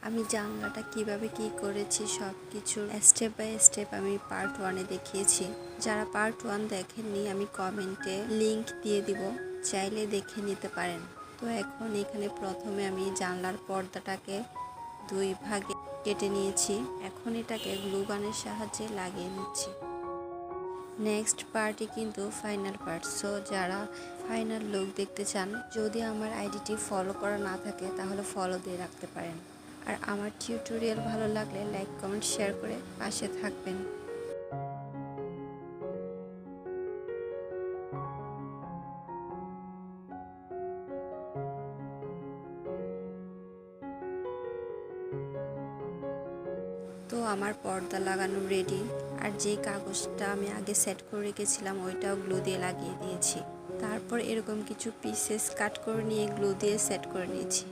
আমি জানলাটা কিভাবে কি করেছি সব কিছু স্টেপ বাই স্টেপ আমি পার্ট 1-এ দেখিয়েছি। যারা পার্ট 1 দেখেননি আমি কমেন্টে লিংক দিয়ে দিব, চাইলে দেখে নিতে পারেন। তো এখন এখানে প্রথমে আমি জানলার পর্দাটাকে 2 ভাগে কেটে নিয়েছি। এখন এটাকে গ্লু গানের সাহায্যে লাগিয়ে নিচ্ছি। নেক্সট পার্টই কিন্তু ফাইনাল পার্ট। সো যারা ফাইনাল লুক দেখতে চান, যদি আমার আইডিটি ফলো করা না থাকে তাহলে ফলো দিয়ে রাখতে পারেন। আর আমার টিউটোরিয়াল ভালো লাগলে লাইক কমেন্ট শেয়ার করে পাশে থাকবেন। তো আমার পর্দা লাগানো রেডি। আর যে কাগজটা আমি আগে সেট করে রেখেছিলাম ওইটাও গ্লু দিয়ে লাগিয়ে দিয়েছি। তারপর এরকম কিছু পিসেস কাট করে নিয়ে গ্লু দিয়ে সেট করে নিয়েছি।